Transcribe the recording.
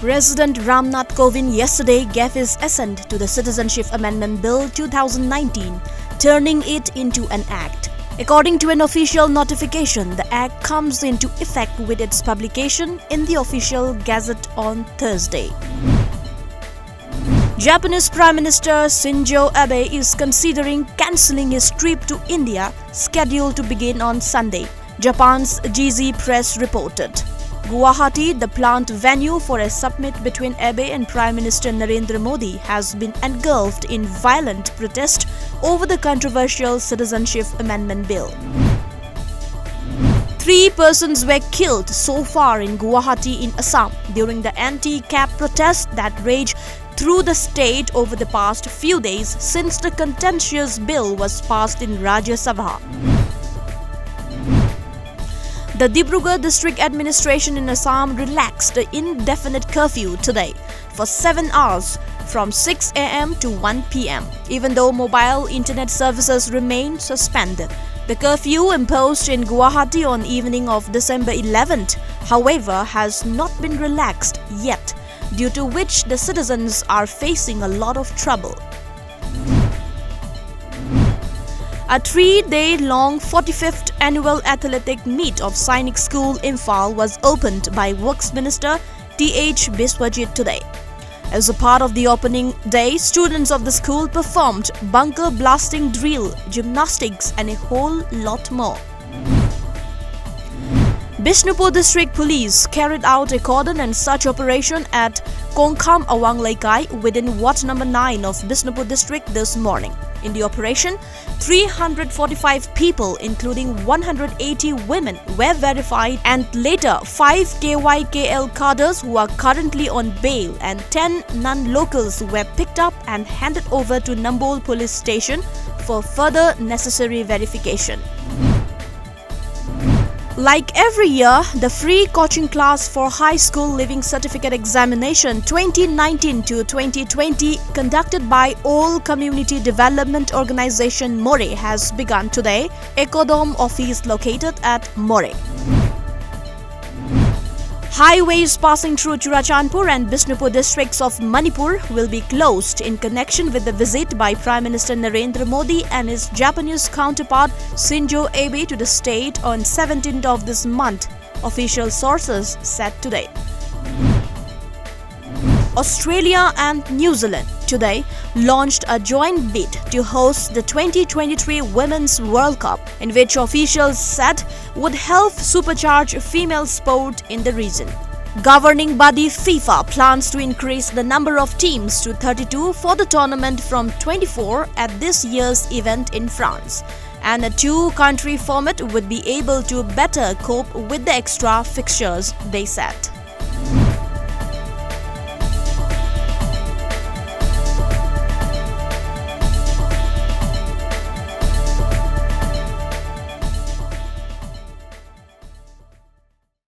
President Ramnath Kovind yesterday gave his assent to the Citizenship Amendment Bill 2019, turning it into an act. According to an official notification, the act comes into effect with its publication in the official gazette on Thursday. Japanese Prime Minister Shinzo Abe is considering cancelling his trip to India, scheduled to begin on Sunday, Japan's GZ Press reported. Guwahati, the planned venue for a summit between Abe and Prime Minister Narendra Modi, has been engulfed in violent protest over the controversial Citizenship Amendment Bill. 3 persons were killed so far in Guwahati in Assam during the anti-cap protests that raged through the state over the past few days since the contentious bill was passed in Rajya Sabha. The Dibrugarh District Administration in Assam relaxed the indefinite curfew today for 7 hours from 6 a.m. to 1 p.m. even though mobile internet services remain suspended. The curfew imposed in Guwahati on evening of December 11th, however, has not been relaxed yet, due to which the citizens are facing a lot of trouble. A 3-day-long 45th annual athletic meet of Sainik School Imphal was opened by Works Minister T.H. Biswajit today. As a part of the opening day, students of the school performed bunker blasting drill, gymnastics and a whole lot more. Bishnupur District Police carried out a cordon and search operation at Kongkham Awang Laikai within Ward number 9 of Bishnupur District this morning. In the operation, 345 people, including 180 women, were verified, and later 5 KYKL cadres who are currently on bail and 10 non-locals were picked up and handed over to Nambol Police Station for further necessary verification. Like every year, the free coaching class for High School Living Certificate Examination 2019 to 2020 conducted by All Community Development Organization More has begun today, Ecodome office located at More. Highways passing through Churachandpur and Bishnupur districts of Manipur will be closed in connection with the visit by Prime Minister Narendra Modi and his Japanese counterpart Shinzo Abe to the state on 17th of this month, official sources said today. Australia and New Zealand today launched a joint bid to host the 2023 Women's World Cup, in which officials said would help supercharge female sport in the region. Governing body FIFA plans to increase the number of teams to 32 for the tournament from 24 at this year's event in France, and a 2-country format would be able to better cope with the extra fixtures, they said.